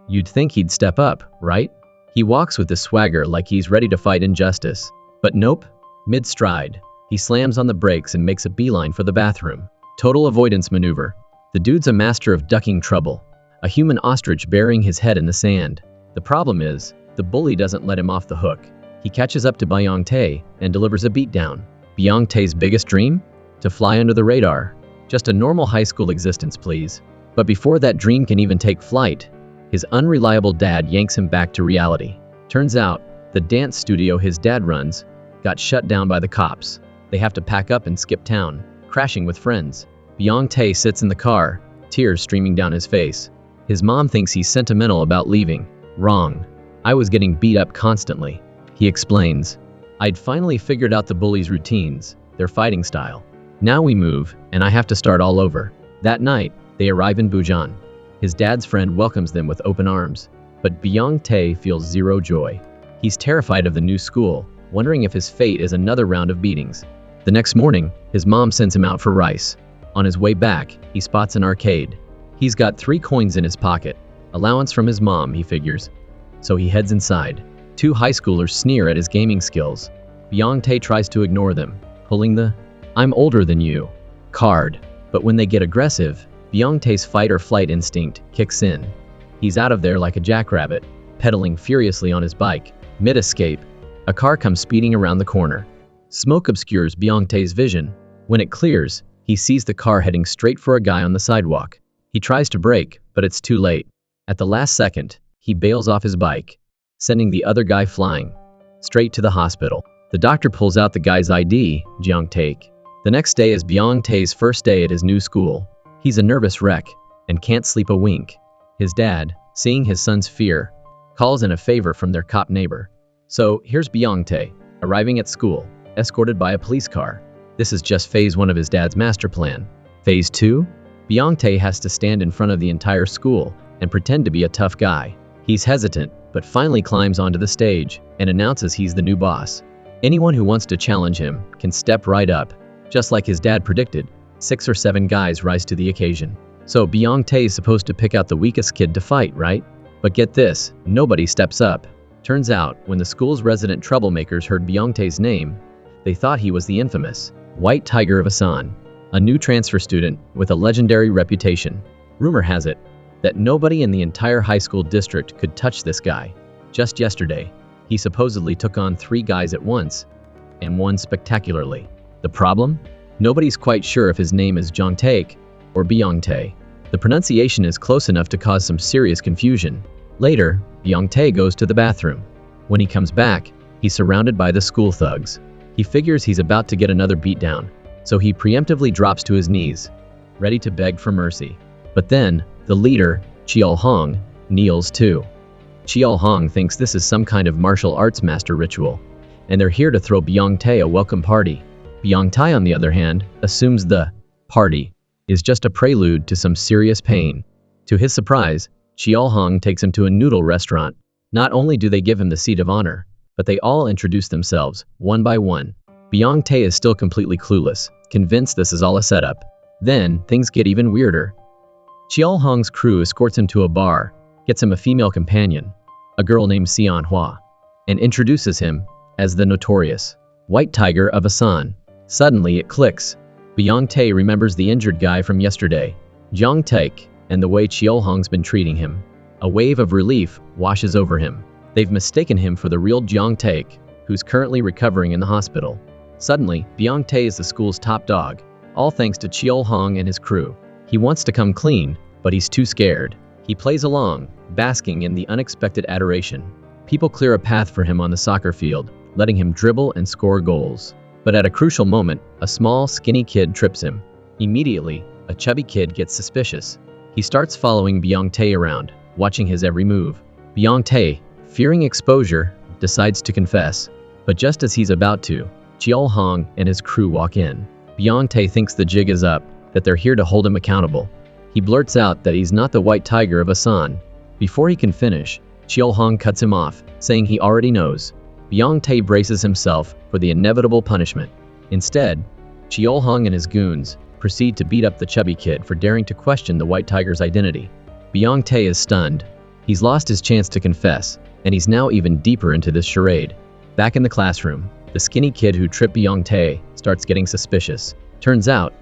You'd think he'd step up, right? He walks with a swagger like he's ready to fight injustice. But nope. Mid-stride, he slams on the brakes and makes a beeline for the bathroom. Total avoidance maneuver. The dude's a master of ducking trouble. A human ostrich burying his head in the sand. The problem is, the bully doesn't let him off the hook. He catches up to Byung Tae and delivers a beatdown. Byung Tae's biggest dream? To fly under the radar. Just a normal high school existence, please. But before that dream can even take flight, his unreliable dad yanks him back to reality. Turns out, the dance studio his dad runs got shut down by the cops. They have to pack up and skip town, crashing with friends. Byung Tae sits in the car, tears streaming down his face. His mom thinks he's sentimental about leaving. Wrong. I was getting beat up constantly. He explains. I'd finally figured out the bullies' routines, their fighting style. Now we move, and I have to start all over. That night, they arrive in Bujan. His dad's friend welcomes them with open arms, but Byung Tae feels zero joy. He's terrified of the new school, wondering if his fate is another round of beatings. The next morning, his mom sends him out for rice. On his way back, he spots an arcade. He's got 3 coins in his pocket. Allowance from his mom, he figures. So he heads inside. 2 high schoolers sneer at his gaming skills. Byung Tae tries to ignore them, pulling the "I'm older than you" card. But when they get aggressive, Byung Tae's fight-or-flight instinct kicks in. He's out of there like a jackrabbit, pedaling furiously on his bike. Mid-escape, a car comes speeding around the corner. Smoke obscures Byung Tae's vision. When it clears, he sees the car heading straight for a guy on the sidewalk. He tries to brake, but it's too late. At the last second, he bails off his bike, sending the other guy flying straight to the hospital. The doctor pulls out the guy's ID, Byung Tae. The next day is Byung Tae's first day at his new school. He's a nervous wreck and can't sleep a wink. His dad, seeing his son's fear, calls in a favor from their cop neighbor. So here's Byung Tae, arriving at school, escorted by a police car. This is just phase 1 of his dad's master plan. Phase 2? Byung Tae has to stand in front of the entire school and pretend to be a tough guy. He's hesitant, but finally climbs onto the stage and announces he's the new boss. Anyone who wants to challenge him can step right up. Just like his dad predicted, 6 or 7 guys rise to the occasion. So Byung Tae is supposed to pick out the weakest kid to fight, right? But get this, nobody steps up. Turns out, when the school's resident troublemakers heard Byung Tae's name, they thought he was the infamous White Tiger of Asan, a new transfer student with a legendary reputation. Rumor has it that nobody in the entire high school district could touch this guy. Just yesterday, he supposedly took on 3 guys at once, and won spectacularly. The problem? Nobody's quite sure if his name is Jong Taek or Byung Tae. The pronunciation is close enough to cause some serious confusion. Later, Byung Tae goes to the bathroom. When he comes back, he's surrounded by the school thugs. He figures he's about to get another beatdown, so he preemptively drops to his knees, ready to beg for mercy. But then, the leader, Cheol Hong, kneels too. Cheol Hong thinks this is some kind of martial arts master ritual, and they're here to throw Byung Tae a welcome party. Byung Tae, on the other hand, assumes the party is just a prelude to some serious pain. To his surprise, Cheol Hong takes him to a noodle restaurant. Not only do they give him the seat of honor, but they all introduce themselves, one by one. Byung Tae is still completely clueless, convinced this is all a setup. Then, things get even weirder. Cheol Hong's crew escorts him to a bar, gets him a female companion, a girl named Seon Hwa, and introduces him as the notorious White Tiger of Asan. Suddenly it clicks. Byung Tae remembers the injured guy from yesterday, Jong Taek, and the way Cheol Hong's been treating him. A wave of relief washes over him. They've mistaken him for the real Jong Taek, who's currently recovering in the hospital. Suddenly, Byung Tae is the school's top dog, all thanks to Cheol Hong and his crew. He wants to come clean, but he's too scared. He plays along, basking in the unexpected adoration. People clear a path for him on the soccer field, letting him dribble and score goals. But at a crucial moment, a small, skinny kid trips him. Immediately, a chubby kid gets suspicious. He starts following Byung Tae around, watching his every move. Byung Tae, fearing exposure, decides to confess. But just as he's about to, Cheol Hong and his crew walk in. Byung Tae thinks the jig is up, that they're here to hold him accountable. He blurts out that he's not the White Tiger of Asan. Before he can finish, Cheol Hong cuts him off, saying he already knows. Byung Tae braces himself for the inevitable punishment. Instead, Cheol Hong and his goons proceed to beat up the chubby kid for daring to question the White Tiger's identity. Byung Tae is stunned. He's lost his chance to confess, and he's now even deeper into this charade. Back in the classroom, the skinny kid who tripped Byung-tae starts getting suspicious. Turns out,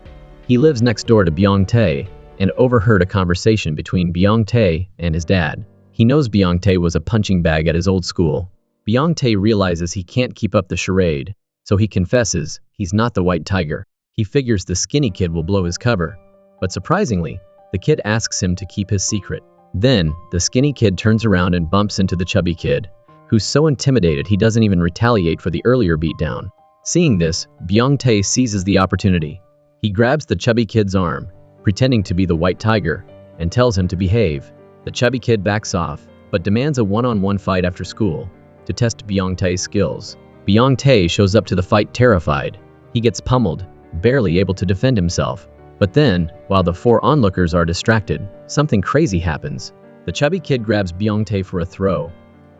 he lives next door to Byung-tae and overheard a conversation between Byung-tae and his dad. He knows Byung-tae was a punching bag at his old school. Byung-tae realizes he can't keep up the charade, so he confesses he's not the white tiger. He figures the skinny kid will blow his cover, but surprisingly, the kid asks him to keep his secret. Then, the skinny kid turns around and bumps into the chubby kid, who's so intimidated he doesn't even retaliate for the earlier beatdown. Seeing this, Byung-tae seizes the opportunity. He grabs the chubby kid's arm, pretending to be the white tiger, and tells him to behave. The chubby kid backs off, but demands a one-on-one fight after school to test Byung-tae's skills. Byung-tae shows up to the fight terrified. He gets pummeled, barely able to defend himself. But then, while the four onlookers are distracted, something crazy happens. The chubby kid grabs Byung-tae for a throw,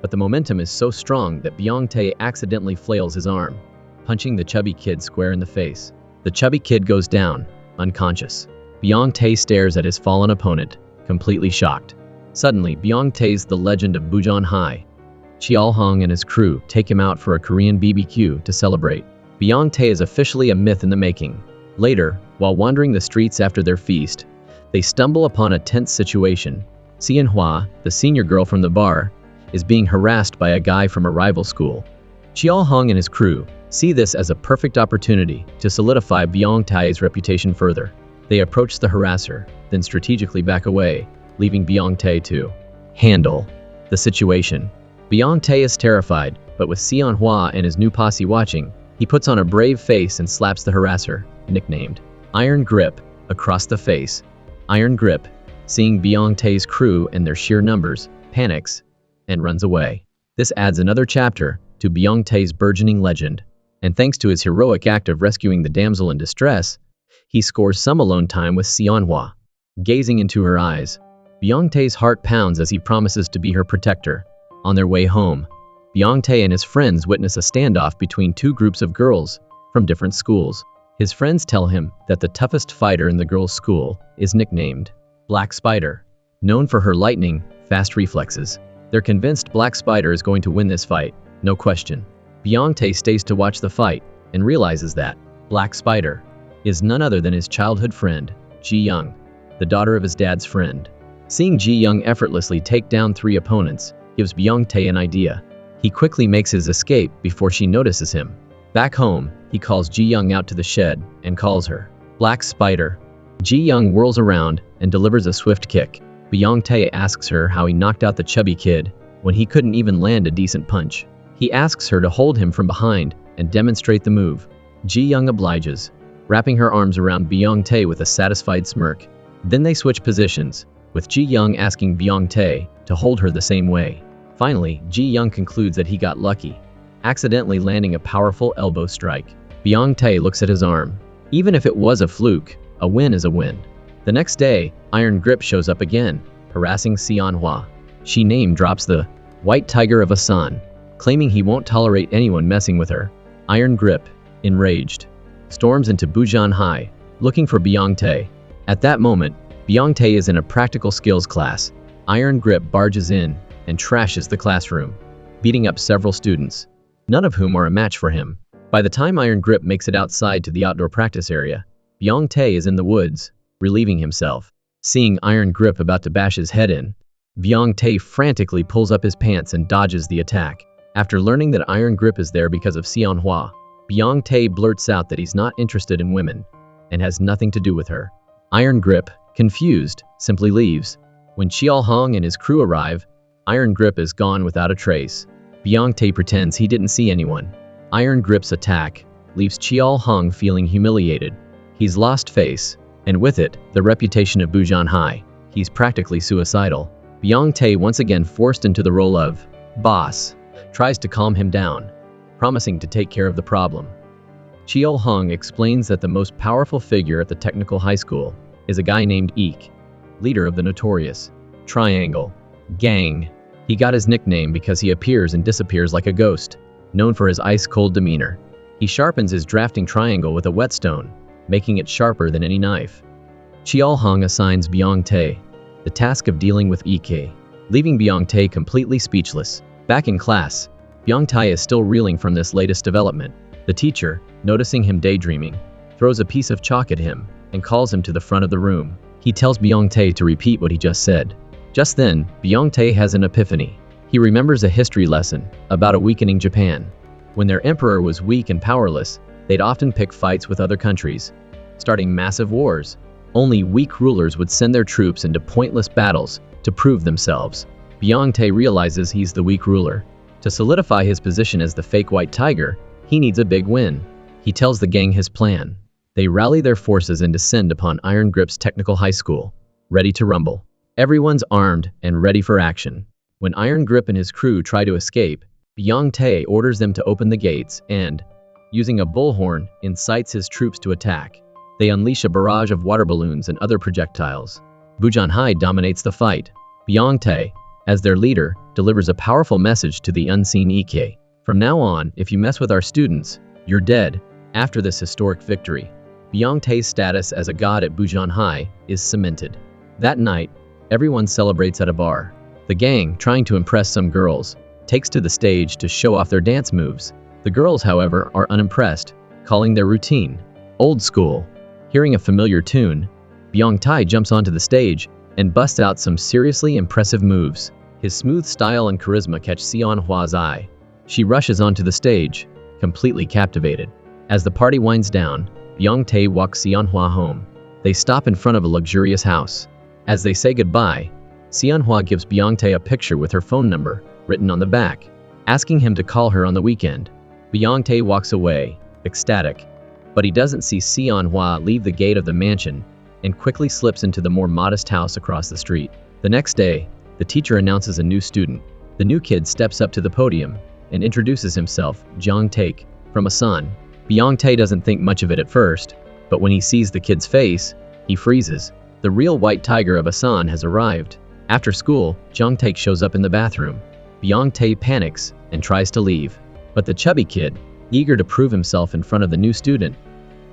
but the momentum is so strong that Byung-tae accidentally flails his arm, punching the chubby kid square in the face. The chubby kid goes down, unconscious. Byung-tae stares at his fallen opponent, completely shocked. Suddenly, Byung-tae's the legend of Bujeon High. Cheol-hong and his crew take him out for a Korean BBQ to celebrate. Byung-tae is officially a myth in the making. Later, while wandering the streets after their feast, they stumble upon a tense situation. Seon-hwa, the senior girl from the bar, is being harassed by a guy from a rival school. Cheol-hong and his crew see this as a perfect opportunity to solidify Byung-tae's reputation further. They approach the harasser, then strategically back away, leaving Byung-tae to handle the situation. Byung-tae is terrified, but with Seon-hwa and his new posse watching, he puts on a brave face and slaps the harasser, nicknamed Iron Grip, across the face. Iron Grip, seeing Byung-tae's crew and their sheer numbers, panics and runs away. This adds another chapter to Byung-tae's burgeoning legend, and thanks to his heroic act of rescuing the damsel in distress, he scores some alone time with Seon-hwa. Gazing into her eyes, Byung-tae's heart pounds as he promises to be her protector. On their way home, Byung-tae and his friends witness a standoff between two groups of girls from different schools. His friends tell him that the toughest fighter in the girls' school is nicknamed Black Spider, known for her lightning, fast reflexes. They're convinced Black Spider is going to win this fight, no question. Byung-tae stays to watch the fight and realizes that Black Spider is none other than his childhood friend, Ji-young, the daughter of his dad's friend. Seeing Ji-young effortlessly take down 3 opponents gives Byung-tae an idea. He quickly makes his escape before she notices him. Back home, he calls Ji-young out to the shed and calls her Black Spider. Ji-young whirls around and delivers a swift kick. Byung-tae asks her how he knocked out the chubby kid when he couldn't even land a decent punch. He asks her to hold him from behind and demonstrate the move. Ji-young obliges, wrapping her arms around Byung-tae with a satisfied smirk. Then they switch positions, with Ji-young asking Byung-tae to hold her the same way. Finally, Ji-young concludes that he got lucky, accidentally landing a powerful elbow strike. Byung-tae looks at his arm. Even if it was a fluke, a win is a win. The next day, Iron Grip shows up again, harassing Seon-hwa. She name drops the White Tiger of Asan, claiming he won't tolerate anyone messing with her. Iron Grip, enraged, storms into Bujeon High, looking for Byung-tae. At that moment, Byung-tae is in a practical skills class. Iron Grip barges in and trashes the classroom, beating up several students, none of whom are a match for him. By the time Iron Grip makes it outside to the outdoor practice area, Byung-tae is in the woods, relieving himself. Seeing Iron Grip about to bash his head in, Byung-tae frantically pulls up his pants and dodges the attack. After learning that Iron Grip is there because of Seon-hwa, Byung-tae blurts out that he's not interested in women and has nothing to do with her. Iron Grip, confused, simply leaves. When Cheol-hong and his crew arrive, Iron Grip is gone without a trace. Byung-tae pretends he didn't see anyone. Iron Grip's attack leaves Cheol-hong feeling humiliated. He's lost face, and with it, the reputation of Bujeon High. He's practically suicidal. Byung-tae, once again forced into the role of boss, tries to calm him down, promising to take care of the problem. Cheol-hong explains that the most powerful figure at the technical high school is a guy named Eek, leader of the notorious Triangle Gang. He got his nickname because he appears and disappears like a ghost, known for his ice-cold demeanor. He sharpens his drafting triangle with a whetstone, making it sharper than any knife. Cheol-hong assigns Byung-tae the task of dealing with Eek. leaving Byung-tae completely speechless. Back in class, Byung-tae is still reeling from this latest development. The teacher, noticing him daydreaming, throws a piece of chalk at him and calls him to the front of the room. He tells Byung-tae to repeat what he just said. Just then, Byung-tae has an epiphany. He remembers a history lesson about a weakening Japan. When their emperor was weak and powerless, they'd often pick fights with other countries, starting massive wars. Only weak rulers would send their troops into pointless battles to prove themselves. Byung-tae realizes he's the weak ruler. To solidify his position as the fake white tiger, he needs a big win. He tells the gang his plan. They rally their forces and descend upon Iron Grip's technical high school, ready to rumble. Everyone's armed and ready for action. When Iron Grip and his crew try to escape, Byung-tae orders them to open the gates and, using a bullhorn, incites his troops to attack. They unleash a barrage of water balloons and other projectiles. Bujanhai dominates the fight. Byung-tae, as their leader, delivers a powerful message to the unseen Ike. From now on, if you mess with our students, you're dead. After this historic victory, Byung-tae's status as a god at Bujanhai is cemented. That night, everyone celebrates at a bar. The gang, trying to impress some girls, takes to the stage to show off their dance moves. The girls, however, are unimpressed, calling their routine old school. Hearing a familiar tune, Byung-tae jumps onto the stage and busts out some seriously impressive moves. His smooth style and charisma catch Seon-hwa's eye. She rushes onto the stage, completely captivated. As the party winds down, Byung-tae walks Seon-hwa home. They stop in front of a luxurious house. As they say goodbye, Seon-hwa gives Byung-tae a picture with her phone number written on the back, asking him to call her on the weekend. Byung-tae walks away, ecstatic, but he doesn't see Seon-hwa leave the gate of the mansion and quickly slips into the more modest house across the street. The next day, the teacher announces a new student. The new kid steps up to the podium and introduces himself, Jong-taek, from Asan. Byung-tae doesn't think much of it at first, but when he sees the kid's face, he freezes. The real white tiger of Asan has arrived. After school, Jong-taek shows up in the bathroom. Byung-tae panics and tries to leave, but the chubby kid, eager to prove himself in front of the new student,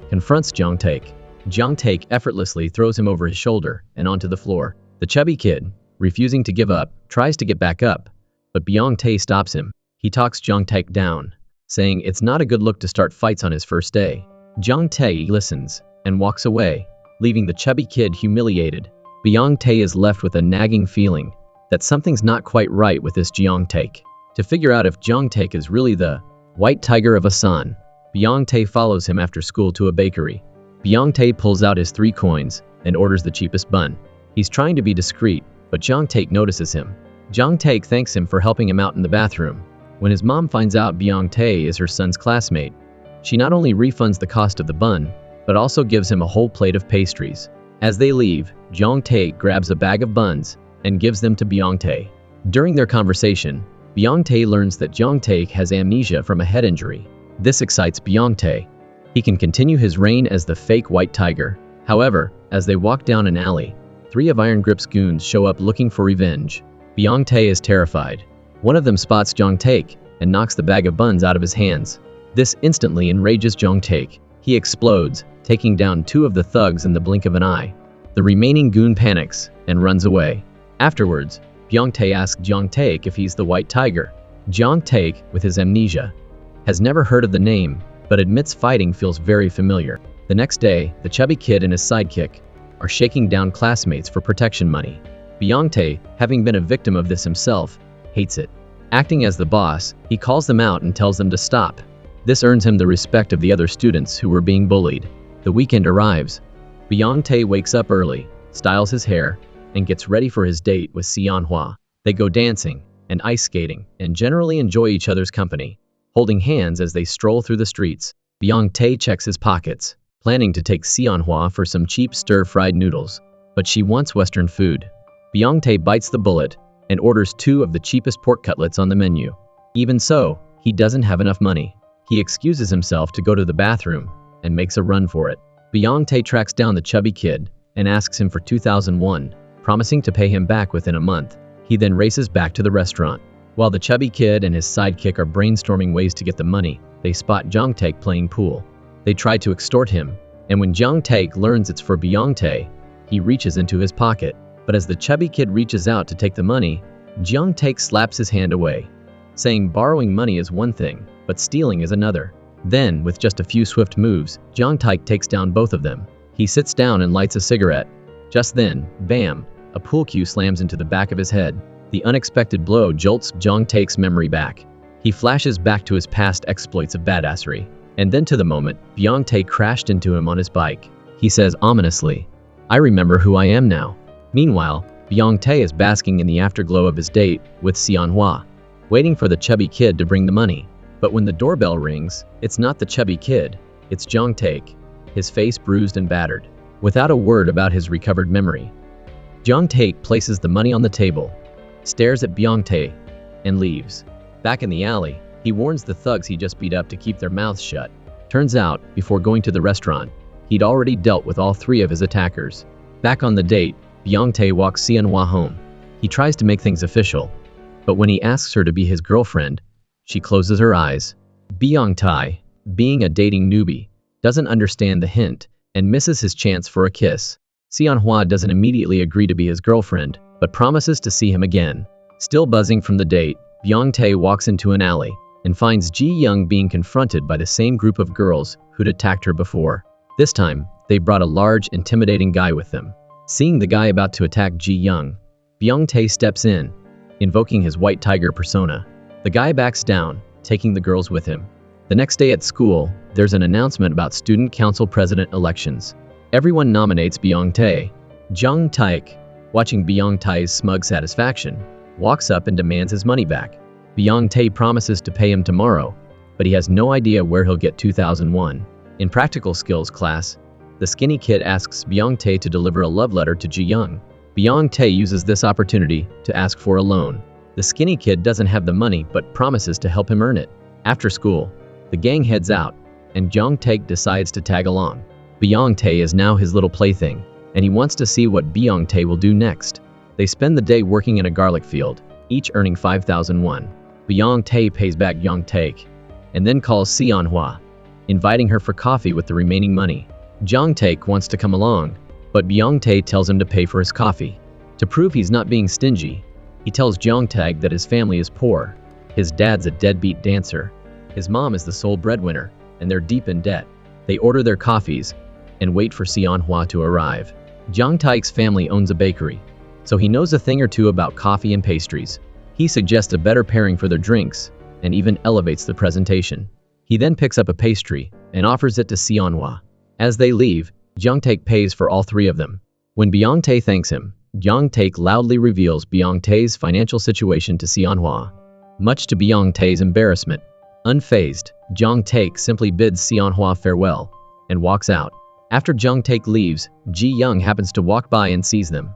confronts Jong-taek. Jong-taek effortlessly throws him over his shoulder and onto the floor. The chubby kid, refusing to give up, tries to get back up, but Byung-tae stops him. He talks Jong-taek down, saying it's not a good look to start fights on his first day. Jong-tae listens and walks away, leaving the chubby kid humiliated. Byung-tae is left with a nagging feeling that something's not quite right with this Jong-taek. To figure out if Jong-taek is really the white tiger of Asan, Byung-tae follows him after school to a bakery. Byung-tae pulls out his 3 coins and orders the cheapest bun. He's trying to be discreet, but Jong-taek notices him. Jong-taek thanks him for helping him out in the bathroom. When his mom finds out Byung-tae is her son's classmate, she not only refunds the cost of the bun, but also gives him a whole plate of pastries. As they leave, Jong-taek grabs a bag of buns and gives them to Byung-tae. During their conversation, Byung-tae learns that Jong-taek has amnesia from a head injury. This excites Byung-tae. He can continue his reign as the fake white tiger. However, as they walk down an alley, 3 of Iron Grip's goons show up looking for revenge. Byung-tae is terrified. One of them spots Jong-taek and knocks the bag of buns out of his hands. This instantly enrages Jong-taek. He explodes, taking down 2 of the thugs in the blink of an eye. The remaining goon panics and runs away. Afterwards, Byung-tae asks Jong-taek if he's the white tiger. Jong-taek, with his amnesia, has never heard of the name, but admits fighting feels very familiar. The next day, the chubby kid and his sidekick are shaking down classmates for protection money. Byung-tae, having been a victim of this himself, hates it. Acting as the boss, he calls them out and tells them to stop. This earns him the respect of the other students who were being bullied. The weekend arrives. Byung-tae wakes up early, styles his hair, and gets ready for his date with Seon-hwa. They go dancing and ice skating and generally enjoy each other's company, holding hands as they stroll through the streets. Byung-tae checks his pockets, planning to take Seon-hwa for some cheap stir-fried noodles, but she wants Western food. Byung-tae bites the bullet and orders 2 of the cheapest pork cutlets on the menu. Even so, he doesn't have enough money. He excuses himself to go to the bathroom and makes a run for it. Byung-tae tracks down the chubby kid and asks him for 2,000 won, promising to pay him back within a month. He then races back to the restaurant. While the chubby kid and his sidekick are brainstorming ways to get the money, they spot Jong-taek playing pool. They try to extort him, and when Jong-taek learns it's for Byung-tae, he reaches into his pocket. But as the chubby kid reaches out to take the money, Jiang Taek slaps his hand away, saying borrowing money is one thing, but stealing is another. Then, with just a few swift moves, Jiang Taek takes down both of them. He sits down and lights a cigarette. Just then, bam, a pool cue slams into the back of his head. The unexpected blow jolts Jiang Taek's memory back. He flashes back to his past exploits of badassery, and then to the moment Jiang Taek crashed into him on his bike. He says ominously, "I remember who I am now." Meanwhile, Jiang Tae is basking in the afterglow of his date with Xianhua, waiting for the chubby kid to bring the money. But when the doorbell rings, it's not the chubby kid, it's Jiang Taek, his face bruised and battered. Without a word about his recovered memory, Jiang Taek places the money on the table, stares at Jiang Tae, and leaves. Back in the alley, he warns the thugs he just beat up to keep their mouths shut. Turns out, before going to the restaurant, he'd already dealt with all three of his attackers. Back on the date, Jiang Tae walks Xianhua home. He tries to make things official, but when he asks her to be his girlfriend, she closes her eyes. Jiang Tae, being a dating newbie, doesn't understand the hint and misses his chance for a kiss. Xianhua doesn't immediately agree to be his girlfriend, but promises to see him again. Still buzzing from the date, Jiang Tae walks into an alley and finds Ji Young being confronted by the same group of girls who'd attacked her before. This time, they brought a large, intimidating guy with them. Seeing the guy about to attack Ji Young, Jiang Tae steps in, invoking his white tiger persona. The guy backs down, taking the girls with him. The next day at school, there's an announcement about student council president elections. Everyone nominates Jiang Tae. Jiang Taek, watching Jiang Tae's smug satisfaction, walks up and demands his money back. Jiang Tae promises to pay him tomorrow, but he has no idea where he'll get 2001. In practical skills class, the skinny kid asks Jiang Tae to deliver a love letter to Ji Young. Jiang Tae uses this opportunity to ask for a loan. The skinny kid doesn't have the money but promises to help him earn it. After school, the gang heads out, and Jiang Taek decides to tag along. Jiang Tae is now his little plaything, and he wants to see what Jiang Tae will do next. They spend the day working in a garlic field, each earning 5,001. Jiang Tae pays back Jiang Taek, and then calls Xianhua, inviting her for coffee with the remaining money. Jiang Taek wants to come along, but Jiang Tae tells him to pay for his coffee. To prove he's not being stingy, he tells Jiang Tae that his family is poor. His dad's a deadbeat dancer. His mom is the sole breadwinner, and they're deep in debt. They order their coffees and wait for Xianhua to arrive. Jiang Taek's family owns a bakery, so he knows a thing or two about coffee and pastries. He suggests a better pairing for their drinks and even elevates the presentation. He then picks up a pastry and offers it to Xianhua. As they leave, Jiang Taek pays for all three of them. When Jiang Tae thanks him, Jiang Taek loudly reveals Jiang Tae's financial situation to Xianhua. Much to Jiang Tae's embarrassment, unfazed, Jiang Taek simply bids Xianhua farewell and walks out. After Jiang Taek leaves, Ji Young happens to walk by and sees them.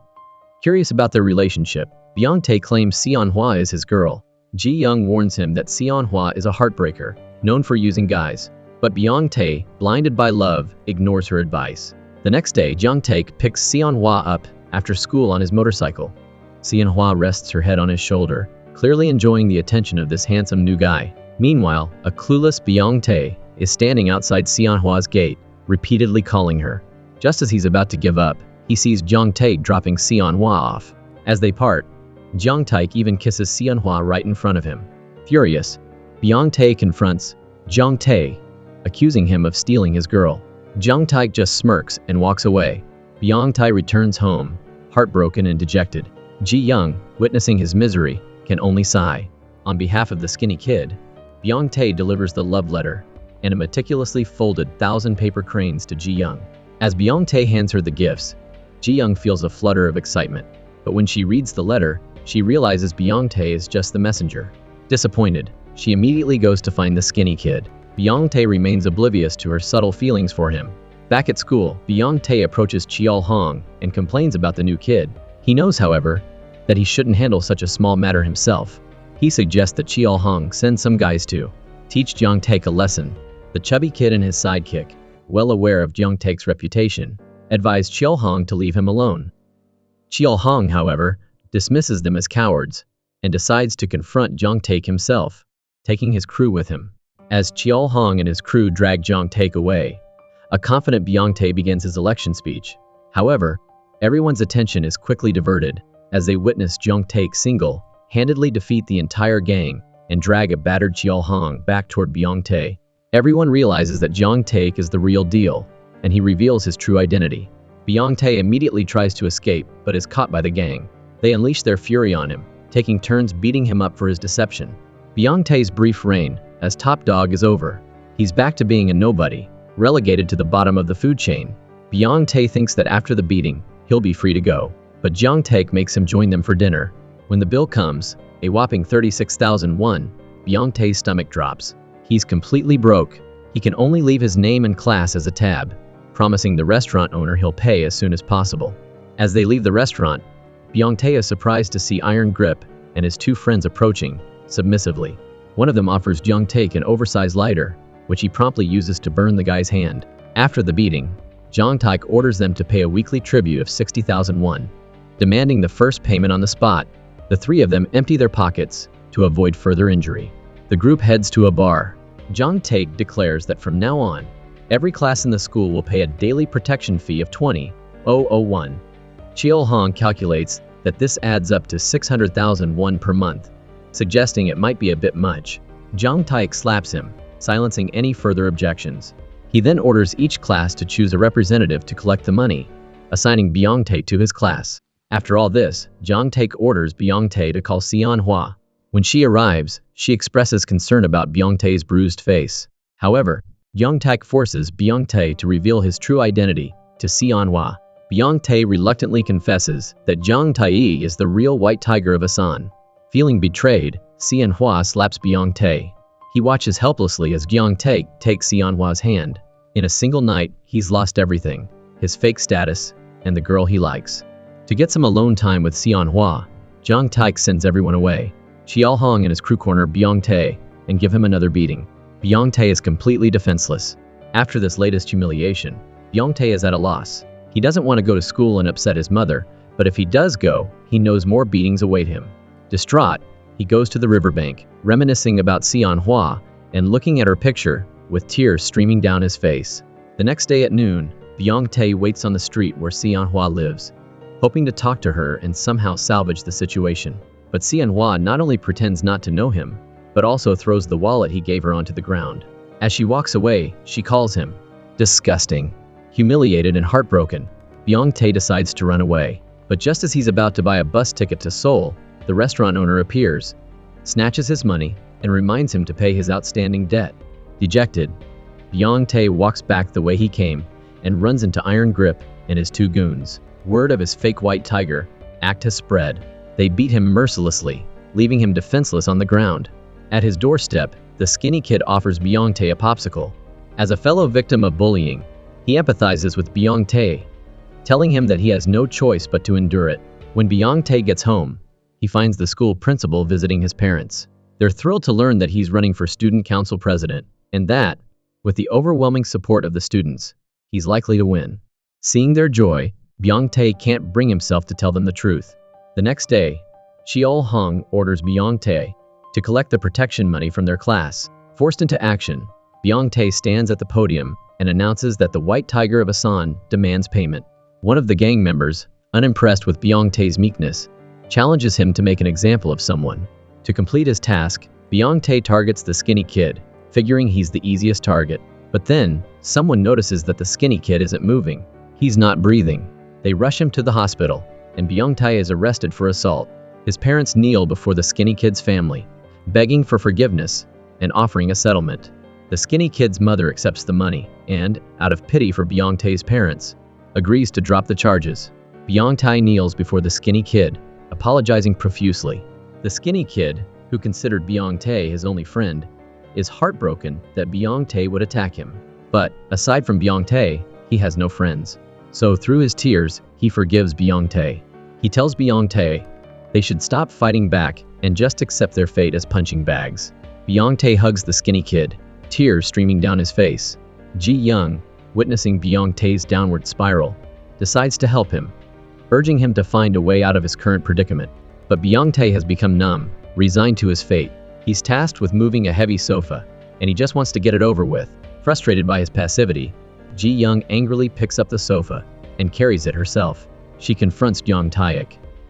Curious about their relationship, Jiang Tae claims Xianhua is his girl. Ji Young warns him that Xianhua is a heartbreaker, known for using guys. But Jiang Tae, blinded by love, ignores her advice. The next day, Jiang Taek picks Xianhua up after school on his motorcycle. Xianhua rests her head on his shoulder, clearly enjoying the attention of this handsome new guy. Meanwhile, a clueless Jiang Tae is standing outside Xianhua's gate, repeatedly calling her. Just as he's about to give up, he sees Jiang Tae dropping Xianhua off. As they part, Jiang Taek even kisses Xianhua right in front of him. Furious, Jiang Tae confronts Jiang Tae, accusing him of stealing his girl. Jiang Taek just smirks and walks away. Jiang Tae returns home, heartbroken and dejected. Ji Young, witnessing his misery, can only sigh. On behalf of the skinny kid, Jiang Tae delivers the love letter and a meticulously folded 1,000-paper cranes to Ji Young. As Jiang Tae hands her the gifts, Ji Young feels a flutter of excitement. But when she reads the letter, she realizes Jiang Tae is just the messenger. Disappointed, she immediately goes to find the skinny kid. Jiang Tae remains oblivious to her subtle feelings for him. Back at school, Jiang Tae approaches Chiol Hong and complains about the new kid. He knows, however, that he shouldn't handle such a small matter himself. He suggests that Chiol Hong send some guys to teach Jiang Tae a lesson. The chubby kid and his sidekick, well aware of Jiang Tae's reputation, advise Chiol Hong to leave him alone. Chiol Hong, however, dismisses them as cowards and decides to confront Jiang Tae himself, taking his crew with him. As Chiol Hong and his crew drag Jiang Tae away, a confident Jiang Tae begins his election speech. However, everyone's attention is quickly diverted as they witness Jiang Tae single handedly defeat the entire gang, and drag a battered Cheol Hong back toward Byung Tae. Everyone realizes that Byung Tae is the real deal, and he reveals his true identity. Byung Tae immediately tries to escape, but is caught by the gang. They unleash their fury on him, taking turns beating him up for his deception. Byung Tae's brief reign as top dog is over. He's back to being a nobody, relegated to the bottom of the food chain. Byung Tae thinks that after the beating, he'll be free to go, but Byung Tae makes him join them for dinner. When the bill comes, a whopping 36,000 won, Byung Tae's stomach drops. He's completely broke. He can only leave his name and class as a tab, promising the restaurant owner he'll pay as soon as possible. As they leave the restaurant, Byung Tae is surprised to see Iron Grip and his two friends approaching, submissively. One of them offers Byung Tae an oversized lighter, which he promptly uses to burn the guy's hand. After the beating, Byung Tae orders them to pay a weekly tribute of 60,000 won. Demanding the first payment on the spot, the three of them empty their pockets to avoid further injury. The group heads to a bar. Byung Tae declares that from now on, every class in the school will pay a daily protection fee of 20,001. Cheol Hong calculates that this adds up to 600,000 won per month, suggesting it might be a bit much. Byung Tae slaps him, silencing any further objections. He then orders each class to choose a representative to collect the money, assigning Byung Tae to his class. After all this, Byung Tae orders Byung Tae to call Seon Hwa. When she arrives, she expresses concern about Byung Tae's bruised face. However, Byung Tae forces Byung Tae to reveal his true identity to Seon Hwa. Byung Tae reluctantly confesses that Byung Tae is the real white tiger of Asan. Feeling betrayed, Seon Hwa slaps Byung Tae. He watches helplessly as Byung Tae takes Seon Hwa's hand. In a single night, he's lost everything, his fake status, and the girl he likes. To get some alone time with Seon Hwa, Byung Tae sends everyone away. Cheol Hong and his crew corner Byung Tae and give him another beating. Byung Tae is completely defenseless. After this latest humiliation, Byung Tae is at a loss. He doesn't want to go to school and upset his mother, but if he does go, he knows more beatings await him. Distraught, he goes to the riverbank, reminiscing about Seon Hwa and looking at her picture with tears streaming down his face. The next day at noon, Byung Tae waits on the street where Seon Hwa lives, hoping to talk to her and somehow salvage the situation. But Seon Hwa not only pretends not to know him, but also throws the wallet he gave her onto the ground. As she walks away, she calls him disgusting. Humiliated and heartbroken, Byung Tae decides to run away. But just as he's about to buy a bus ticket to Seoul, the restaurant owner appears, snatches his money, and reminds him to pay his outstanding debt. Dejected, Byung Tae walks back the way he came and runs into Iron Grip and his two goons. Word of his fake white tiger act has spread. They beat him mercilessly, leaving him defenseless on the ground. At his doorstep, the skinny kid offers Byung Tae a popsicle. As a fellow victim of bullying, he empathizes with Byung Tae, telling him that he has no choice but to endure it. When Byung Tae gets home, he finds the school principal visiting his parents. They're thrilled to learn that he's running for student council president, and that, with the overwhelming support of the students, he's likely to win. Seeing their joy, Byung Tae can't bring himself to tell them the truth. The next day, Cheol Hong orders Byung Tae to collect the protection money from their class. Forced into action, Byung Tae stands at the podium and announces that the White Tiger of Asan demands payment. One of the gang members, unimpressed with Byung Tae's meekness, challenges him to make an example of someone. To complete his task, Byung Tae targets the skinny kid, figuring he's the easiest target. But then, someone notices that the skinny kid isn't moving. He's not breathing. They rush him to the hospital, and Byung Tae is arrested for assault. His parents kneel before the skinny kid's family, begging for forgiveness and offering a settlement. The skinny kid's mother accepts the money and, out of pity for Byung Tae's parents, agrees to drop the charges. Byung Tae kneels before the skinny kid, apologizing profusely. The skinny kid, who considered Byung Tae his only friend, is heartbroken that Byung Tae would attack him. But, aside from Byung Tae, he has no friends. So through his tears, he forgives Byung Tae. He tells Byung Tae they should stop fighting back and just accept their fate as punching bags. Byung Tae hugs the skinny kid, tears streaming down his face. Ji Young, witnessing Byung Tae's downward spiral, decides to help him, urging him to find a way out of his current predicament. But Byung Tae has become numb, resigned to his fate. He's tasked with moving a heavy sofa, and he just wants to get it over with. Frustrated by his passivity, Ji Young angrily picks up the sofa and carries it herself. She confronts Byung Tae,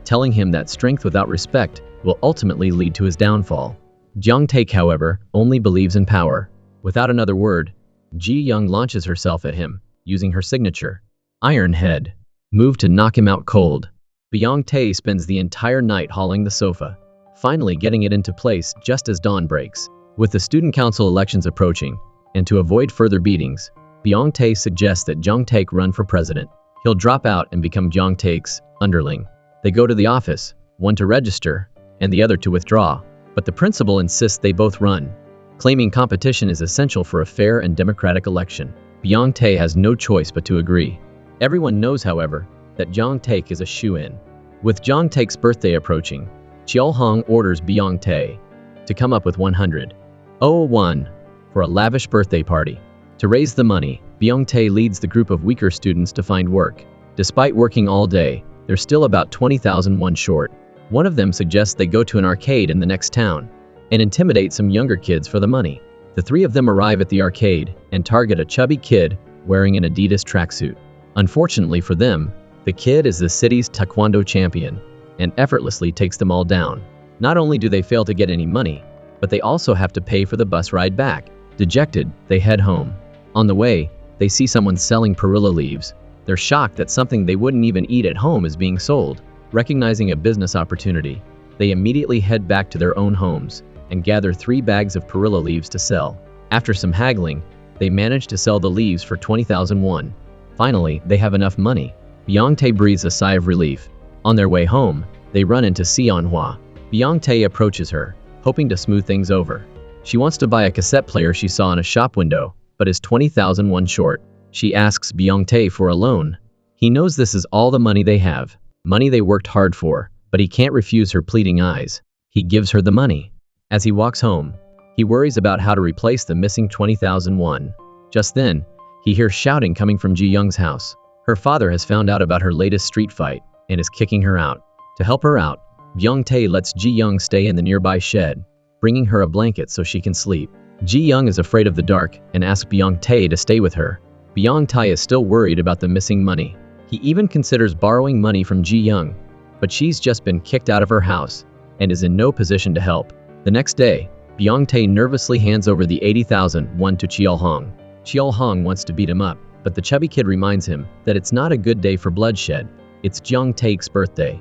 telling him that strength without respect will ultimately lead to his downfall. Jiang Taek, however, only believes in power. Without another word, Ji Young launches herself at him, using her signature Iron Head move to knock him out cold. Jiang Tae spends the entire night hauling the sofa, finally getting it into place just as dawn breaks. With the student council elections approaching, and to avoid further beatings, Jiang Tae suggests that Jiang Taek run for president. He'll drop out and become Jiang Taek's underling. They go to the office, one to register, and the other to withdraw, but the principal insists they both run, claiming competition is essential for a fair and democratic election. Jiang Tae has no choice but to agree. Everyone knows, however, that Jiang Taek is a shoo-in. With Jiang Taek's birthday approaching, Cheol Hong orders Jiang Tae to come up with 100,001 for a lavish birthday party. To raise the money, Jiang Tae leads the group of weaker students to find work. Despite working all day, they're still about 20,001 short. One of them suggests they go to an arcade in the next town and intimidate some younger kids for the money. The three of them arrive at the arcade and target a chubby kid wearing an Adidas tracksuit. Unfortunately for them, the kid is the city's taekwondo champion and effortlessly takes them all down. Not only do they fail to get any money, but they also have to pay for the bus ride back. Dejected, they head home. On the way, they see someone selling perilla leaves. They're shocked that something they wouldn't even eat at home is being sold. Recognizing a business opportunity, they immediately head back to their own homes and gather 3 bags of perilla leaves to sell. After some haggling, they manage to sell the leaves for 20,001. Finally, they have enough money. Jiang Tae breathes a sigh of relief. On their way home, they run into Sion Hua. Jiang Tae approaches her, hoping to smooth things over. She wants to buy a cassette player she saw in a shop window, but is 20,001 short. She asks Jiang Tae for a loan. He knows this is all the money they have, money they worked hard for, but he can't refuse her pleading eyes. He gives her the money. As he walks home, he worries about how to replace the missing 20,001. Just then, he hears shouting coming from Ji Young's house. Her father has found out about her latest street fight and is kicking her out. To help her out, Jiang Tae lets Ji Young stay in the nearby shed, bringing her a blanket so she can sleep. Ji Young is afraid of the dark and asks Jiang Tae to stay with her. Jiang Tae is still worried about the missing money. He even considers borrowing money from Ji Young, but she's just been kicked out of her house and is in no position to help. The next day, Jiang Tae nervously hands over the 80,001 to Cheol Hong. Cheol Hong wants to beat him up, but the chubby kid reminds him that it's not a good day for bloodshed. It's Jiang Taek's birthday,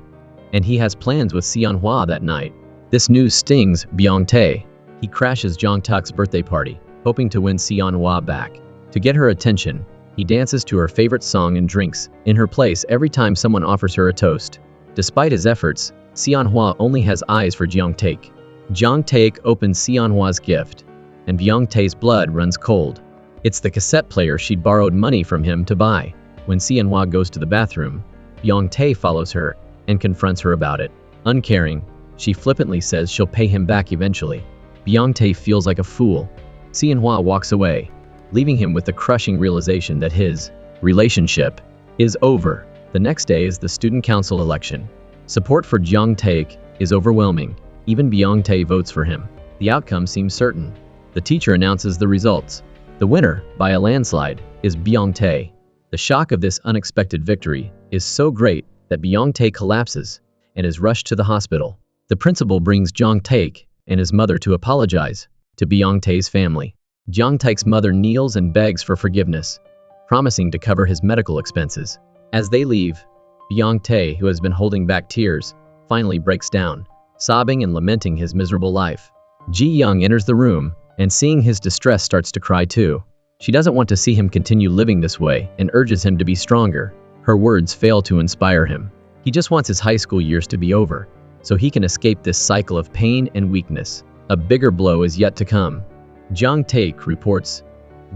and he has plans with Sion Hua that night. This news stings Jiang Tae. He crashes Jiang Taek's birthday party, hoping to win Sion Hua back. To get her attention, he dances to her favorite song and drinks in her place every time someone offers her a toast. Despite his efforts, Sion Hua only has eyes for Jiang Taek. Jiang Taek opens Sion Hua's gift, and Jiang Tae's blood runs cold. It's the cassette player she'd borrowed money from him to buy. When Sion Hua goes to the bathroom, Jiang Tae follows her and confronts her about it. Uncaring, she flippantly says she'll pay him back eventually. Jiang Tae feels like a fool. Sion Hua walks away, leaving him with the crushing realization that his relationship is over. The next day is the student council election. Support for Jiang Taek is overwhelming. Even Jiang Tae votes for him. The outcome seems certain. The teacher announces the results. The winner, by a landslide, is Jiang Tae. The shock of this unexpected victory is so great that Jiang Tae collapses and is rushed to the hospital. The principal brings Jiang Taek and his mother to apologize to Jiang Tae's family. Jiang Taek's mother kneels and begs for forgiveness, promising to cover his medical expenses. As they leave, Jiang Tae, who has been holding back tears, finally breaks down, sobbing and lamenting his miserable life. Ji Young enters the room, and seeing his distress starts to cry too. She doesn't want to see him continue living this way and urges him to be stronger. Her words fail to inspire him. He just wants his high school years to be over, so he can escape this cycle of pain and weakness. A bigger blow is yet to come. Jiang Taek reports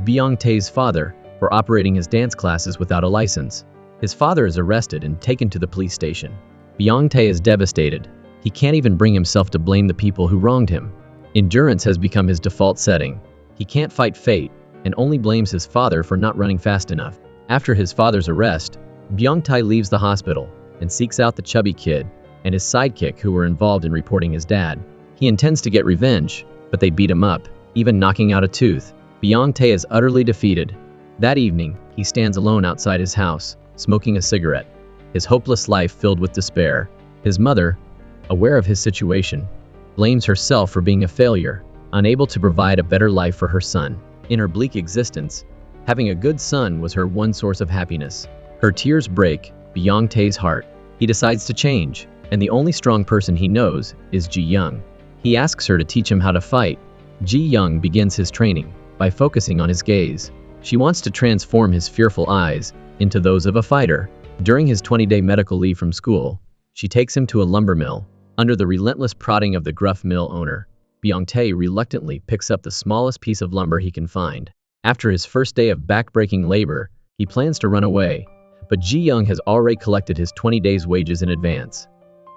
Jiang Tae's father for operating his dance classes without a license. His father is arrested and taken to the police station. Jiang Tae is devastated. He can't even bring himself to blame the people who wronged him. Endurance has become his default setting. He can't fight fate and only blames his father for not running fast enough. After his father's arrest, Jiang Tae leaves the hospital and seeks out the chubby kid and his sidekick who were involved in reporting his dad. He intends to get revenge, but they beat him up, even knocking out a tooth. Jiang Tae is utterly defeated. That evening, he stands alone outside his house, smoking a cigarette, his hopeless life filled with despair. His mother, aware of his situation, blames herself for being a failure, unable to provide a better life for her son. In her bleak existence, having a good son was her one source of happiness. Her tears break Byung Tae's heart. He decides to change, and the only strong person he knows is Ji Young. He asks her to teach him how to fight. Ji Young begins his training by focusing on his gaze. She wants to transform his fearful eyes into those of a fighter. During his 20-day medical leave from school, she takes him to a lumber mill. Under the relentless prodding of the gruff mill owner, Byung Tae reluctantly picks up the smallest piece of lumber he can find. After his first day of back-breaking labor, he plans to run away, but Ji Young has already collected his 20 days' wages in advance.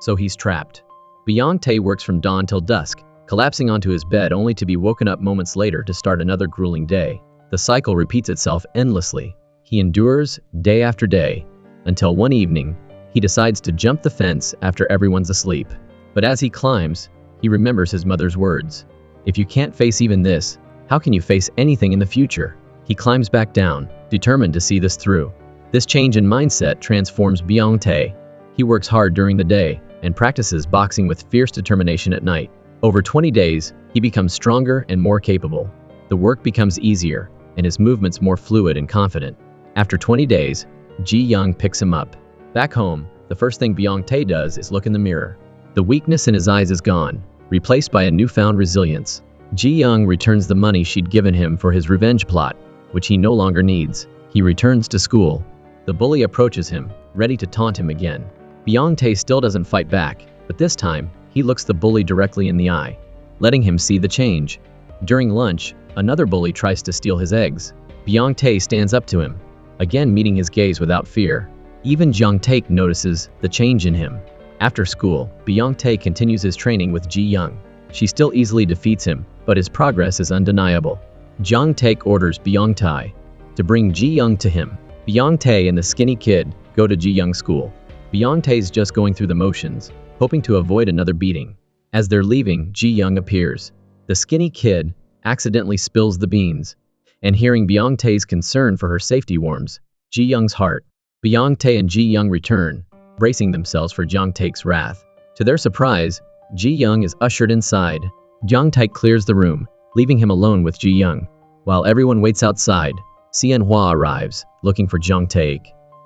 So he's trapped. Byung Tae works from dawn till dusk, collapsing onto his bed only to be woken up moments later to start another grueling day. The cycle repeats itself endlessly. He endures day after day, until one evening, he decides to jump the fence after everyone's asleep. But as he climbs, he remembers his mother's words. If you can't face even this, how can you face anything in the future? He climbs back down, determined to see this through. This change in mindset transforms Byung Tae. He works hard during the day and practices boxing with fierce determination at night. Over 20 days, he becomes stronger and more capable. The work becomes easier, and his movements more fluid and confident. After 20 days, Ji Young picks him up. Back home, the first thing Byung Tae does is look in the mirror. The weakness in his eyes is gone, replaced by a newfound resilience. Ji Young returns the money she'd given him for his revenge plot, which he no longer needs. He returns to school. The bully approaches him, ready to taunt him again. Byung Tae still doesn't fight back, but this time, he looks the bully directly in the eye, letting him see the change. During lunch, another bully tries to steal his eggs. Byung Tae stands up to him, again meeting his gaze without fear. Even Jung Taek notices the change in him. After school, Byung Tae continues his training with Ji Young. She still easily defeats him, but his progress is undeniable. Jung Taek orders Byung Tae to bring Ji Young to him. Byung Tae and the skinny kid go to Ji Young's school. Byung Tae's just going through the motions, hoping to avoid another beating. As they're leaving, Ji Young appears. The skinny kid accidentally spills the beans, and hearing Byung Tae's concern for her safety warms Ji Young's heart. Byung Tae and Ji Young return, bracing themselves for Jung Taek's wrath. To their surprise, Ji Young is ushered inside. Jung Taek clears the room, leaving him alone with Ji Young. While everyone waits outside, Sien Hua arrives, looking for Jung Taek.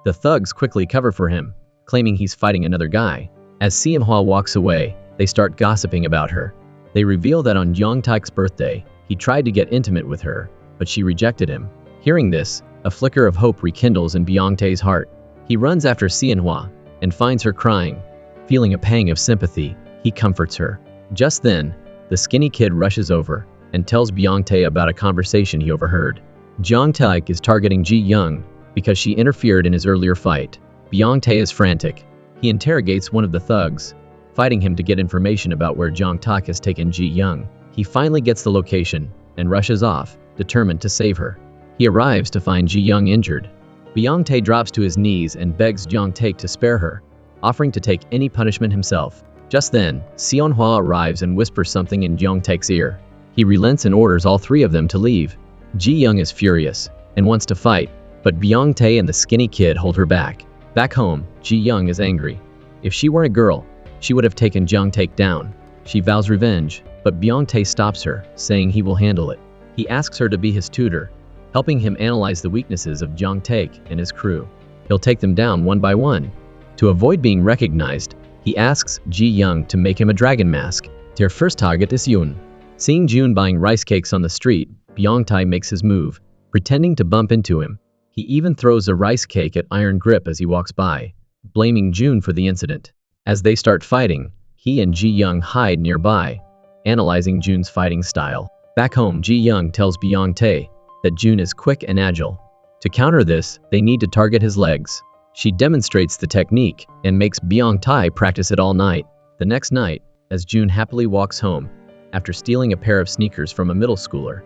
The thugs quickly cover for him, claiming he's fighting another guy. As Sien Hua walks away, they start gossiping about her. They reveal that on Jung Taek's birthday, he tried to get intimate with her, but she rejected him. Hearing this, a flicker of hope rekindles in Byung Tae's heart. He runs after Sien Hua and finds her crying. Feeling a pang of sympathy, he comforts her. Just then, the skinny kid rushes over and tells Byung Tae about a conversation he overheard. Jung Taek is targeting Ji Young because she interfered in his earlier fight. Byung Tae is frantic. He interrogates one of the thugs, fighting him to get information about where Jung Taek has taken Ji Young. He finally gets the location and rushes off, determined to save her. He arrives to find Ji Young injured. Byung Tae drops to his knees and begs Jung Taek to spare her, offering to take any punishment himself. Just then, Sien Hua arrives and whispers something in Jung Taek's ear. He relents and orders all three of them to leave. Ji Young is furious and wants to fight, but Byung Tae and the skinny kid hold her back. Back home, Ji Young is angry. If she weren't a girl, she would have taken Jung Taek down. She vows revenge, but Byung Tae stops her, saying he will handle it. He asks her to be his tutor, helping him analyze the weaknesses of Jung Taek and his crew. He'll take them down one by one. To avoid being recognized, he asks Ji Young to make him a dragon mask. Their first target is Yoon. Seeing Jun buying rice cakes on the street, Byung Tae makes his move, pretending to bump into him. He even throws a rice cake at Iron Grip as he walks by, blaming Jun for the incident. As they start fighting, he and Ji Young hide nearby, analyzing Jun's fighting style. Back home, Ji Young tells Byung Tae that Jun is quick and agile. To counter this, they need to target his legs. She demonstrates the technique and makes Byung Tae practice it all night. The next night, as Jun happily walks home, after stealing a pair of sneakers from a middle schooler,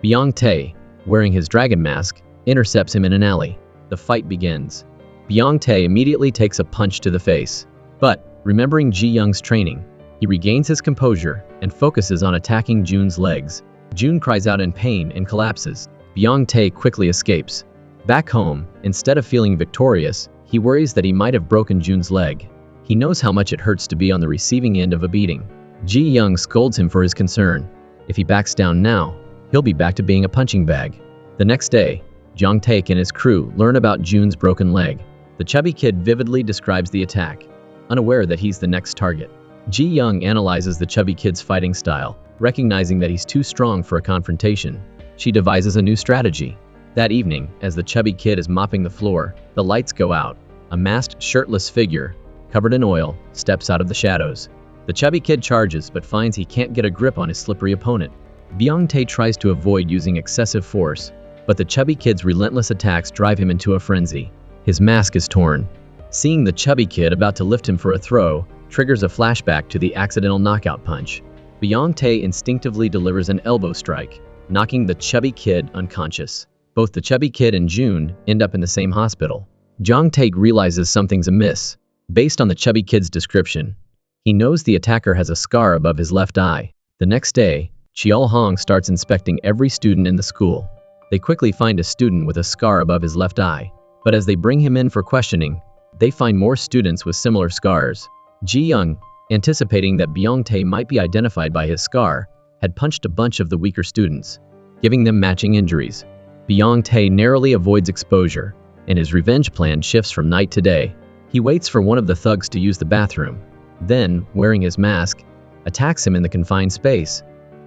Byung Tae, wearing his dragon mask, intercepts him in an alley. The fight begins. Byung Tae immediately takes a punch to the face. But, remembering Ji Young's training, he regains his composure and focuses on attacking Jun's legs. Jun cries out in pain and collapses. Byung Tae quickly escapes. Back home, instead of feeling victorious, he worries that he might have broken Jun's leg. He knows how much it hurts to be on the receiving end of a beating. Ji Young scolds him for his concern. If he backs down now, he'll be back to being a punching bag. The next day, Jong Taek and his crew learn about Jun's broken leg. The chubby kid vividly describes the attack, unaware that he's the next target. Ji Young analyzes the chubby kid's fighting style, recognizing that he's too strong for a confrontation. She devises a new strategy. That evening, as the chubby kid is mopping the floor, the lights go out. A masked, shirtless figure, covered in oil, steps out of the shadows. The chubby kid charges but finds he can't get a grip on his slippery opponent. Byung-tae tries to avoid using excessive force, but the chubby kid's relentless attacks drive him into a frenzy. His mask is torn. Seeing the chubby kid about to lift him for a throw triggers a flashback to the accidental knockout punch. Byung-tae instinctively delivers an elbow strike, knocking the chubby kid unconscious. Both the chubby kid and Jun end up in the same hospital. Jong Taek realizes something's amiss. Based on the chubby kid's description, he knows the attacker has a scar above his left eye. The next day, Cheol Hong starts inspecting every student in the school. They quickly find a student with a scar above his left eye, but as they bring him in for questioning, they find more students with similar scars. Ji Young, anticipating that Byung-tae might be identified by his scar, had punched a bunch of the weaker students, giving them matching injuries. Byung-tae narrowly avoids exposure, and his revenge plan shifts from night to day. He waits for one of the thugs to use the bathroom, then, wearing his mask, attacks him in the confined space,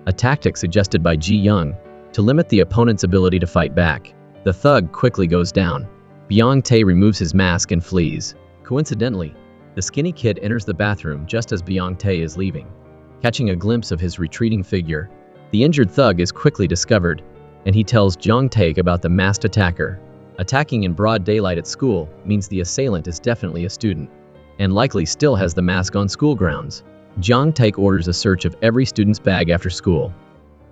a tactic suggested by Ji Young to limit the opponent's ability to fight back. The thug quickly goes down. Byung-tae removes his mask and flees. Coincidentally, the skinny kid enters the bathroom just as Byung-tae is leaving. Catching a glimpse of his retreating figure, the injured thug is quickly discovered, and he tells Jong Taek about the masked attacker. Attacking in broad daylight at school means the assailant is definitely a student, and likely still has the mask on school grounds. Jong Taek orders a search of every student's bag after school.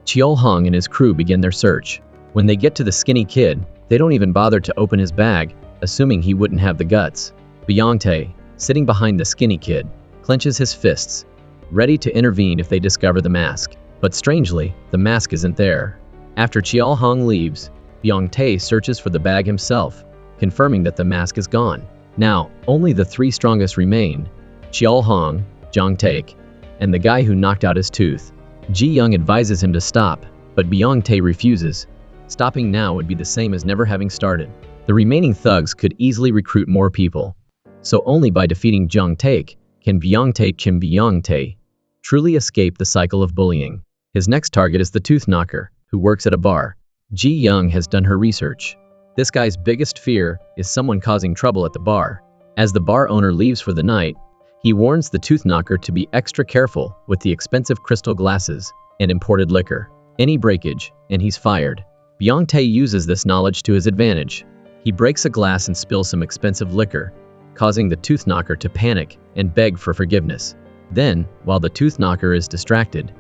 Cheol Hong and his crew begin their search. When they get to the skinny kid, they don't even bother to open his bag, assuming he wouldn't have the guts. Byung-tae, sitting behind the skinny kid, clenches his fists, ready to intervene if they discover the mask. But strangely, the mask isn't there. After Cheol Hong leaves, Byung-tae searches for the bag himself, confirming that the mask is gone. Now, only the three strongest remain: Cheol Hong, Jong Taek, and the guy who knocked out his tooth. Ji Young advises him to stop, but Byung-tae refuses. Stopping now would be the same as never having started. The remaining thugs could easily recruit more people. So only by defeating Jong Taek can Byung-tae truly escape the cycle of bullying. His next target is the tooth knocker, who works at a bar. Ji Young has done her research. This guy's biggest fear is someone causing trouble at the bar. As the bar owner leaves for the night, he warns the tooth knocker to be extra careful with the expensive crystal glasses and imported liquor. Any breakage, and he's fired. Byung-tae uses this knowledge to his advantage. He breaks a glass and spills some expensive liquor, causing the tooth knocker to panic and beg for forgiveness. Then, while the tooth knocker is distracted,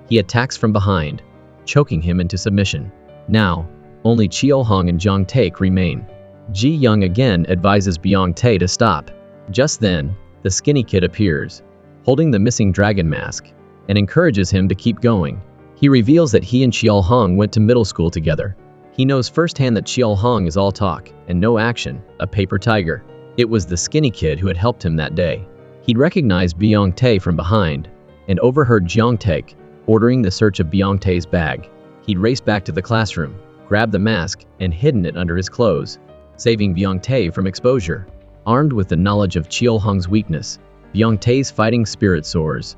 he attacks from behind, choking him into submission. Now, only Cheol Hong and Jong Taek remain. Ji Young again advises Byung-tae to stop. Just then, the skinny kid appears, holding the missing dragon mask, and encourages him to keep going. He reveals that he and Cheol Hong went to middle school together. He knows firsthand that Cheol Hong is all talk and no action, a paper tiger. It was the skinny kid who had helped him that day. He'd recognized Byung-tae from behind, and overheard Jong Taek ordering the search of Byung-tae's bag. He'd raced back to the classroom, grabbed the mask, and hidden it under his clothes, saving Byung-tae from exposure. Armed with the knowledge of Cheol Hong's weakness, Byung-tae's fighting spirit soars.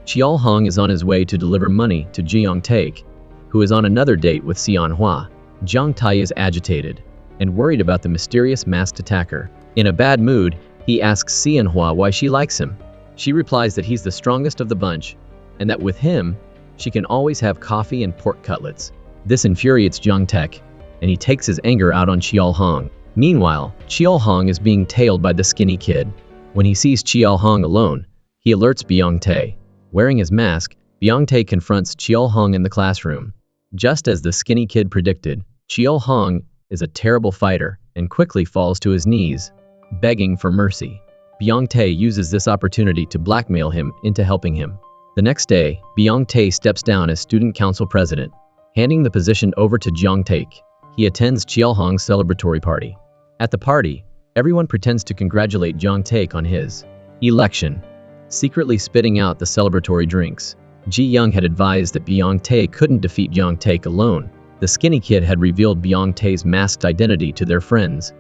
Cheol Hong is on his way to deliver money to Jong Taek, who is on another date with Seon Hwa. Jong Tae is agitated and worried about the mysterious masked attacker. In a bad mood, he asks Seon Hwa why she likes him. She replies that he's the strongest of the bunch, and that with him, she can always have coffee and pork cutlets. This infuriates Jong Taek, and he takes his anger out on Cheol Hong. Meanwhile, Cheol Hong is being tailed by the skinny kid. When he sees Cheol Hong alone, he alerts Byung-tae. Wearing his mask, Byung-tae confronts Cheol Hong in the classroom. Just as the skinny kid predicted, Cheol Hong is a terrible fighter and quickly falls to his knees, begging for mercy. Byung-tae uses this opportunity to blackmail him into helping him. The next day, Byung-tae steps down as student council president, handing the position over to Jong Taek. He attends Cheol Hong's celebratory party. At the party, everyone pretends to congratulate Jong Taek on his Election. Secretly spitting out the celebratory drinks, Ji Young had advised that Byung Tae couldn't defeat Byung Tae alone. The skinny kid had revealed Byung Tae's masked identity to their friends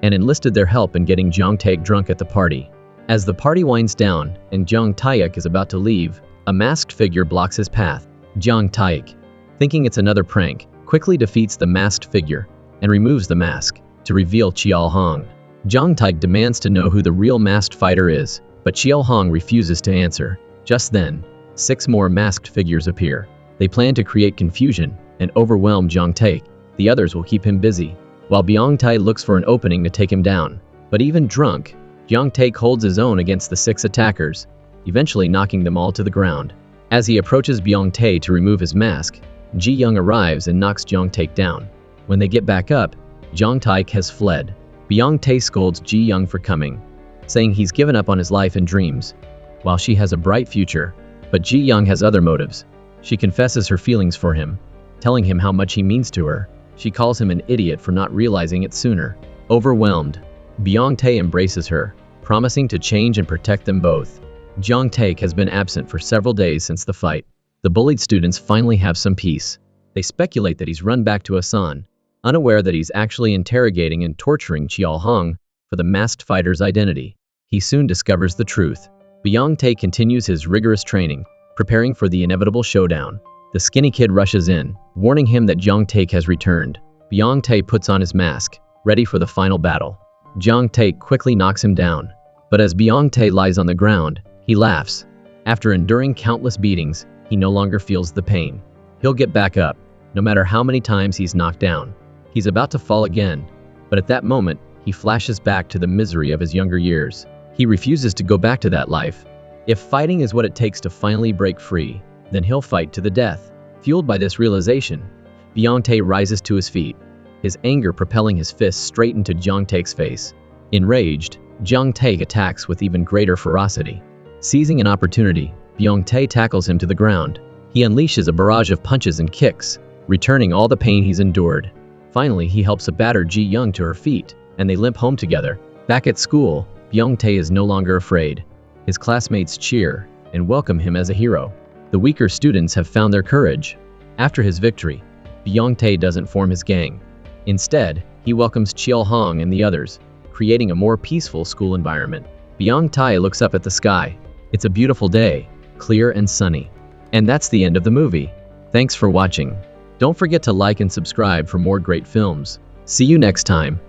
and enlisted their help in getting Byung Tae drunk at the party. As the party winds down and Jung Taek is about to leave, a masked figure blocks his path. Jung Taek, thinking it's another prank, quickly defeats the masked figure and removes the mask to reveal Cheol Hong. Jung Taek demands to know who the real masked fighter is, but Cheol Hong refuses to answer. Just then, 6 more masked figures appear. They plan to create confusion and overwhelm Jung Taek. The others will keep him busy, while Byung Tae looks for an opening to take him down. But even drunk, Jung Taek holds his own against the 6 attackers, eventually knocking them all to the ground. As he approaches Byung Tae to remove his mask, Ji Young arrives and knocks Jung Taek down. When they get back up, Jung Taek has fled. Byung Tae scolds Ji Young for coming, saying he's given up on his life and dreams, while she has a bright future. But Ji Young has other motives. She confesses her feelings for him, telling him how much he means to her. She calls him an idiot for not realizing it sooner. Overwhelmed, Byung Tae embraces her, promising to change and protect them both. Jung Taek has been absent for several days since the fight. The bullied students finally have some peace. They speculate that he's run back to Asan, unaware that he's actually interrogating and torturing Cheol Hong for the masked fighter's identity. He soon discovers the truth. Byung Tae continues his rigorous training, preparing for the inevitable showdown. The skinny kid rushes in, warning him that Jung Tae has returned. Byung Tae puts on his mask, ready for the final battle. Jung Tae quickly knocks him down, but as Byung Tae lies on the ground, he laughs. After enduring countless beatings, he no longer feels the pain. He'll get back up, no matter how many times he's knocked down. He's about to fall again, but at that moment, he flashes back to the misery of his younger years. He refuses to go back to that life. If fighting is what it takes to finally break free, then he'll fight to the death. Fueled by this realization, Byung Tae rises to his feet, his anger propelling his fists straight into Jung Taek's face. Enraged, Jung Taek attacks with even greater ferocity. Seizing an opportunity, Byung Tae tackles him to the ground. He unleashes a barrage of punches and kicks, returning all the pain he's endured. Finally, he helps a battered Ji Young to her feet, and they limp home together. Back at school, Byung Tae is no longer afraid. His classmates cheer and welcome him as a hero. The weaker students have found their courage. After his victory, Byung Tae doesn't form his gang. Instead, he welcomes Cheol Hong and the others, creating a more peaceful school environment. Byung Tae looks up at the sky. It's a beautiful day, clear and sunny. And that's the end of the movie. Thanks for watching. Don't forget to like and subscribe for more great films. See you next time.